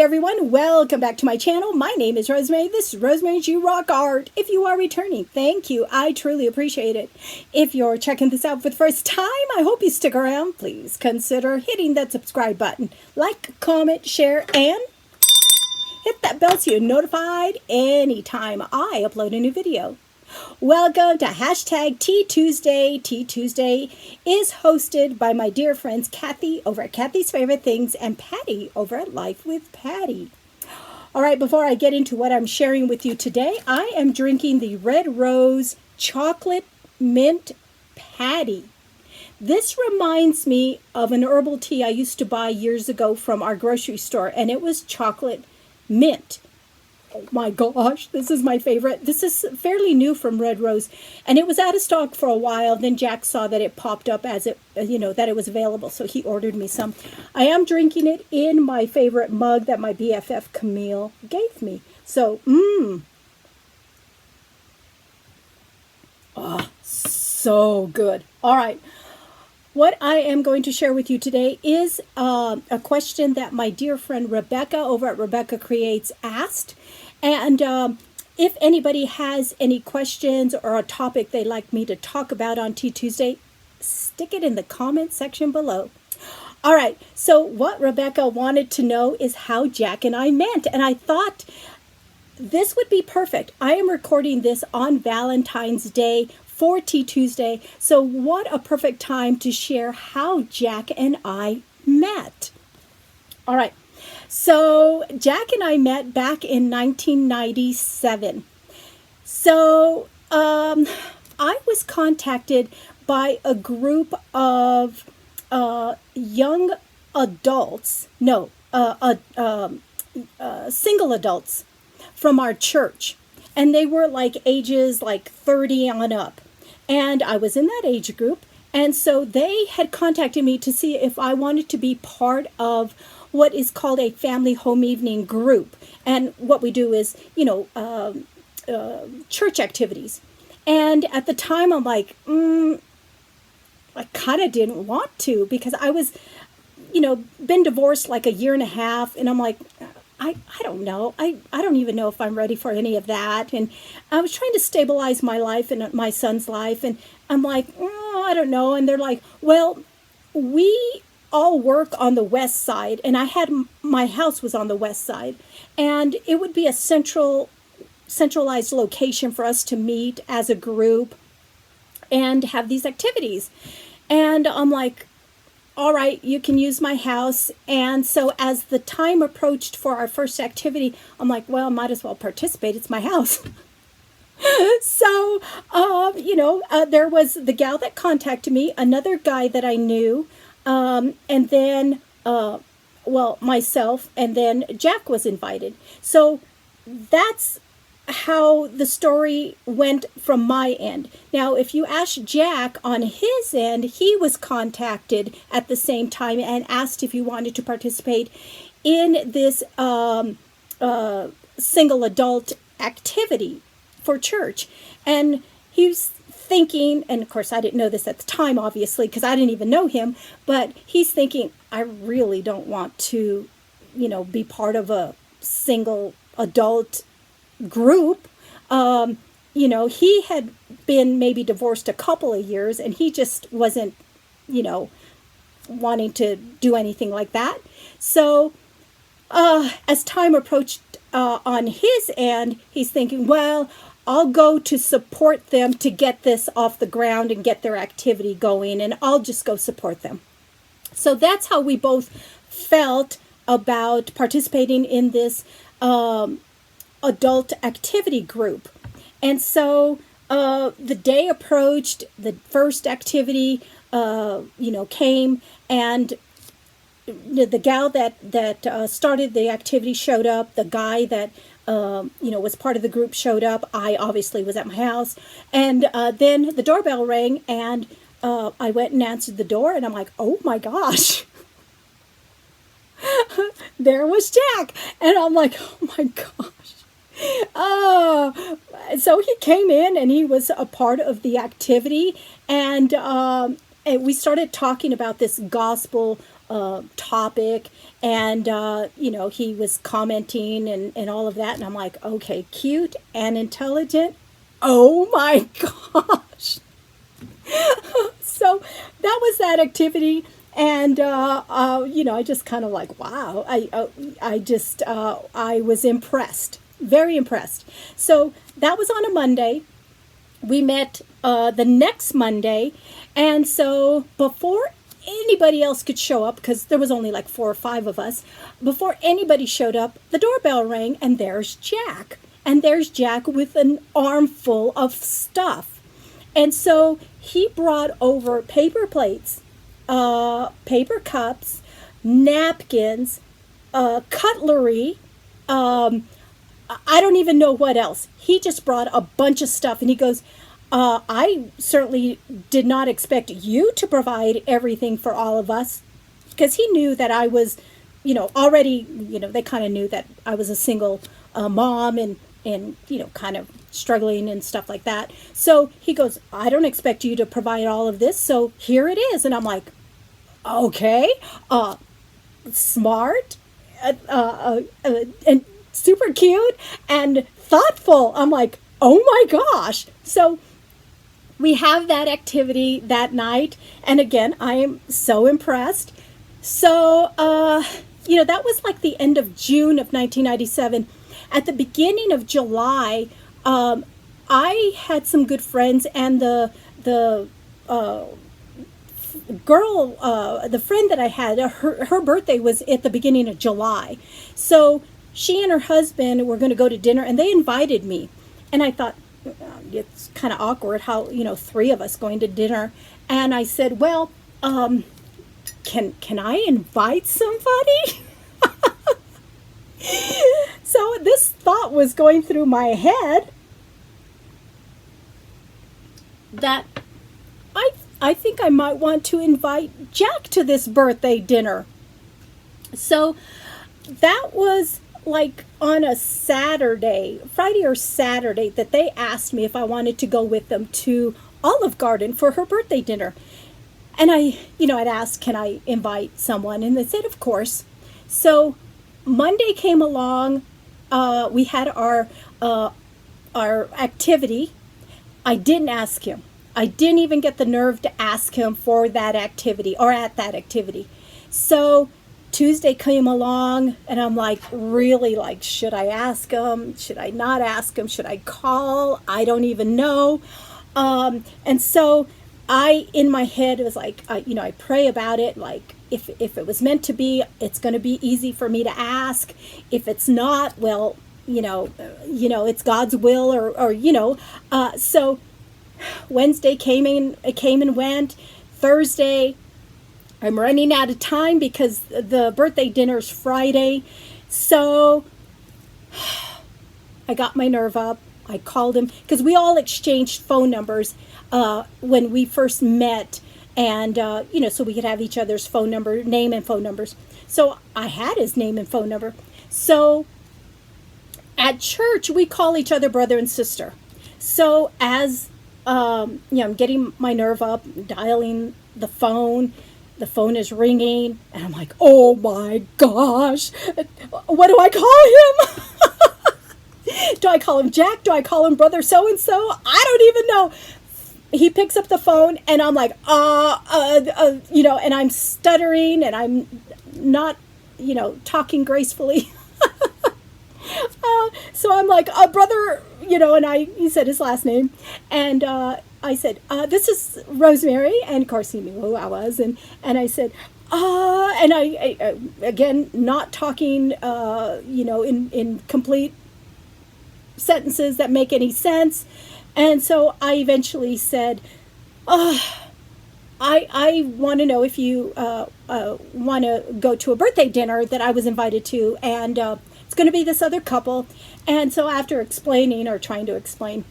everyone, welcome back to my channel. My name is Rosemary. This is Rosemary's You Rock Art. If you are returning, thank you. I truly appreciate it. If you're checking this out for the first time, I hope you stick around. Please consider hitting that subscribe button. Like, comment, share, and hit that bell so you're notified anytime I upload a new video. Welcome to hashtag Tea Tuesday. Tea Tuesday is hosted by my dear friends Kathy over at Kathy's Favorite Things and Patty over at Life with Patty. All right, before I get into what I'm sharing with you today, I am drinking the Red Rose Chocolate Mint Patty. This reminds me of an herbal tea I used to buy years ago from our grocery store, and it was chocolate mint. Oh my gosh, this is my favorite. This is fairly new from Red Rose, and it was out of stock for a while. Then Jack saw that it popped up as it, that it was available, so he ordered me some. I am drinking it in my favorite mug that my BFF Camille gave me. So, oh, so good. All right. What I am going to share with you today is a question that my dear friend Rebecca over at Rebecca Creates asked. And if anybody has any questions or a topic they'd like me to talk about on Tea Tuesday, stick it in the comment section below. All right, so what Rebecca wanted to know is how Jack and I met. And I thought this would be perfect. I am recording this on Valentine's Day for Tea Tuesday. So what a perfect time to share how Jack and I met. All right. So Jack and I met back in 1997. So I was contacted by a group of young adults, single adults from our church. And they were like ages like 30 on up. And I was in that age group. And so they had contacted me to see if I wanted to be part of what is called a family home evening group. And what we do is, church activities. And at the time, I'm like, I kind of didn't want to, because I was, been divorced like a year and a half. And I'm like, I don't know. I don't even know if I'm ready for any of that. And I was trying to stabilize my life and my son's life. And I'm like, I don't know. And they're like, well, we all work on the west side. And my house was on the west side. And it would be a centralized location for us to meet as a group and have these activities. And I'm like, all right, you can use my house. And so as the time approached for our first activity, I'm like, well, might as well participate. It's my house. So, there was the gal that contacted me, another guy that I knew, and then, myself, and then Jack was invited. So that's how the story went from my end. Now, if you ask Jack on his end, he was contacted at the same time and asked if he wanted to participate in this single adult activity for church. And he was thinking, and of course I didn't know this at the time, obviously, because I didn't even know him, but he's thinking, I really don't want to, be part of a single adult group. He had been maybe divorced a couple of years, and he just wasn't, wanting to do anything like that. So as time approached on his end, he's thinking, well, I'll go to support them to get this off the ground and get their activity going, and I'll just go support them. So that's how we both felt about participating in this adult activity group. And so the day approached, the first activity came, and the gal that started the activity showed up. The guy that was part of the group showed up. I obviously was at my house, and then the doorbell rang, and I went and answered the door, and I'm like, oh my gosh. There was Jack, and I'm like, oh my gosh. So he came in, and he was a part of the activity, and we started talking about this gospel topic, and he was commenting and all of that, and I'm like, okay, cute and intelligent. Oh my gosh. So that was that activity, and I just kind of like, wow. I was impressed, very impressed. So that was on a Monday. We met the next Monday, and so before anybody else could show up, because there was only like 4 or 5 of us, before anybody showed up, the doorbell rang, and there's Jack. And there's Jack with an armful of stuff. And so he brought over paper plates, paper cups, napkins, cutlery. I don't even know what else. He just brought a bunch of stuff, and he goes, I certainly did not expect you to provide everything for all of us, because he knew that I was, already, they kind of knew that I was a single mom, and kind of struggling and stuff like that. So he goes, I don't expect you to provide all of this, so here it is. And I'm like, okay, smart, and super cute and thoughtful. I'm like, oh my gosh. So we have that activity that night, and again, I am so impressed. So that was like the end of June of 1997. At the beginning of July, I had some good friends, and the girl, the friend that I had, her birthday was at the beginning of July. So she and her husband were going to go to dinner, and they invited me. And I thought, it's kind of awkward how, 3 of us going to dinner. And I said, well, can I invite somebody? So this thought was going through my head that I think I might want to invite Jack to this birthday dinner. So that was like on a Saturday, Friday or Saturday, that they asked me if I wanted to go with them to Olive Garden for her birthday dinner. And I'd asked, can I invite someone? And they said, of course. So Monday came along. We had our activity. I didn't ask him. I didn't even get the nerve to ask him for that activity or at that activity. So Tuesday came along, and I'm like, really, like, should I ask him? Should I not ask him? Should I call? I don't even know. And so in my head, it was like, I pray about it, like, if it was meant to be, it's going to be easy for me to ask. If it's not, well, it's God's will, or so Wednesday came and went. Thursday, I'm running out of time because the birthday dinner's Friday. So I got my nerve up. I called him, because we all exchanged phone numbers when we first met. And, so we could have each other's phone number, name and phone numbers. So I had his name and phone number. So at church, we call each other brother and sister. So as, I'm getting my nerve up, dialing the phone is ringing, and I'm like, oh my gosh, what do I call him? Do I call him Jack? Do I call him brother so-and-so? I don't even know. He picks up the phone, and I'm like, and I'm stuttering, and I'm not, talking gracefully. So I'm like, brother, and he said his last name, and I said, this is Rosemary, and of course he knew who I was, and I said, and I again, not talking, in complete sentences that make any sense. And so I eventually said, I want to know if you want to go to a birthday dinner that I was invited to, and it's going to be this other couple. And so after explaining, or trying to explain,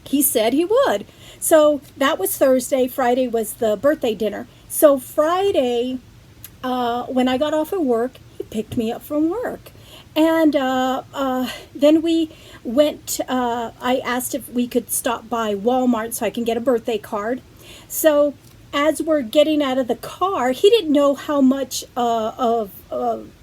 he said he would. So that was Thursday. Friday was the birthday dinner. So Friday, when I got off of work, he picked me up from work. And then we went, I asked if we could stop by Walmart so I can get a birthday card. So as we're getting out of the car, he didn't know how much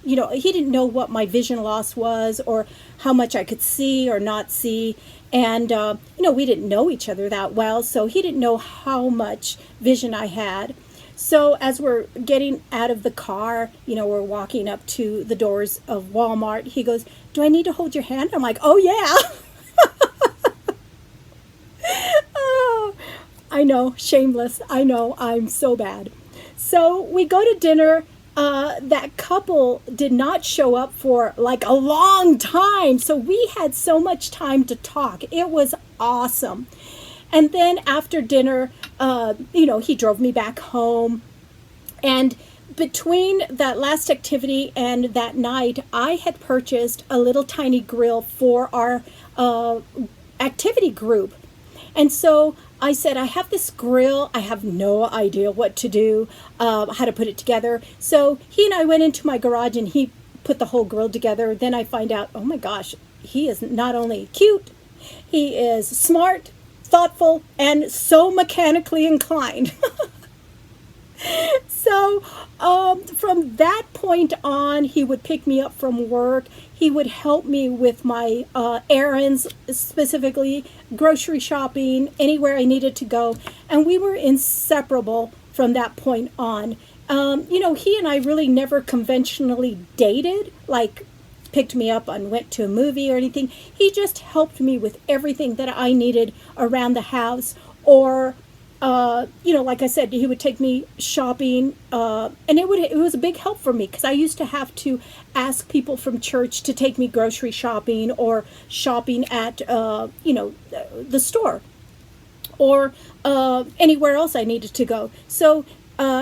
he didn't know what my vision loss was or how much I could see or not see. And, we didn't know each other that well, so he didn't know how much vision I had. So as we're getting out of the car, we're walking up to the doors of Walmart, he goes, "Do I need to hold your hand?" I'm like, "Oh, yeah." Oh, I know, shameless. I know, I'm so bad. So we go to dinner. That couple did not show up for like a long time. So we had so much time to talk. It was awesome. And then after dinner, he drove me back home. And between that last activity and that night, I had purchased a little tiny grill for our activity group. And so I said, I have this grill. I have no idea what to do, how to put it together. So he and I went into my garage and he put the whole grill together. Then I find out, oh my gosh, he is not only cute, he is smart, thoughtful, and so mechanically inclined. So from that point on, he would pick me up from work. He would help me with my errands, specifically grocery shopping, anywhere I needed to go. And we were inseparable from that point on. He and I really never conventionally dated, like picked me up and went to a movie or anything. He just helped me with everything that I needed around the house, or like I said, he would take me shopping, and it was a big help for me because I used to have to ask people from church to take me grocery shopping or shopping at the store or anywhere else I needed to go. So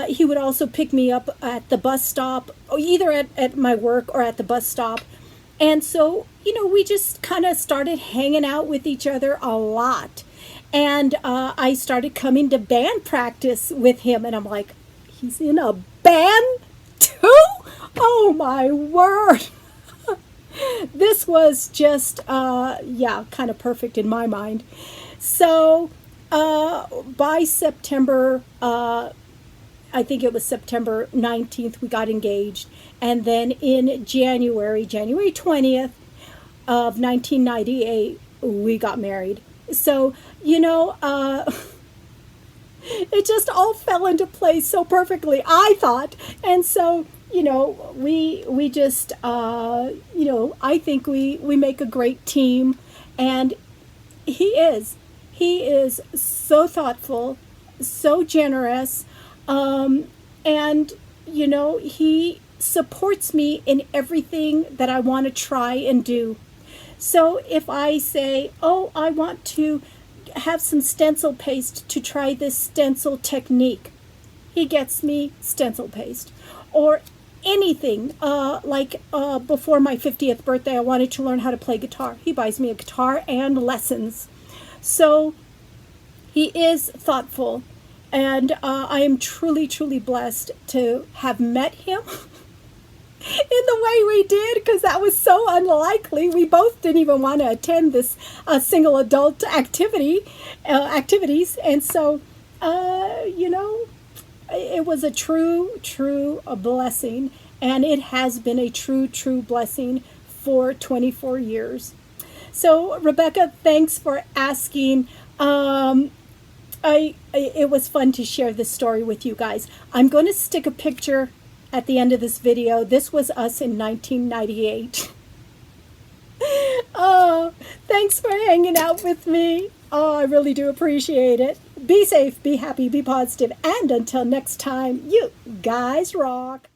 he would also pick me up at the bus stop, or either at my work or at the bus stop. And so, we just kind of started hanging out with each other a lot. And I started coming to band practice with him, and I'm like, he's in a band too? Oh my word. This was just, kind of perfect in my mind. So by September, I think it was September 19th, we got engaged. And then in January 20th of 1998, we got married. So, it just all fell into place so perfectly, I thought. And so, we just, I think we make a great team. And he is so thoughtful, so generous. And, he supports me in everything that I want to try and do. So if I say, oh, I want to have some stencil paste to try this stencil technique, he gets me stencil paste. Or anything, before my 50th birthday, I wanted to learn how to play guitar. He buys me a guitar and lessons. So he is thoughtful, and I am truly, truly blessed to have met him in the way we did, because that was so unlikely. We both didn't even want to attend this single adult activities, and so it was a true blessing, and it has been a true blessing for 24 years. So Rebecca, thanks for asking. It was fun to share this story with you guys. I'm going to stick a picture at the end of this video. This was us in 1998. Oh, thanks for hanging out with me. Oh, I really do appreciate it. Be safe, be happy, be positive, and until next time, you guys rock.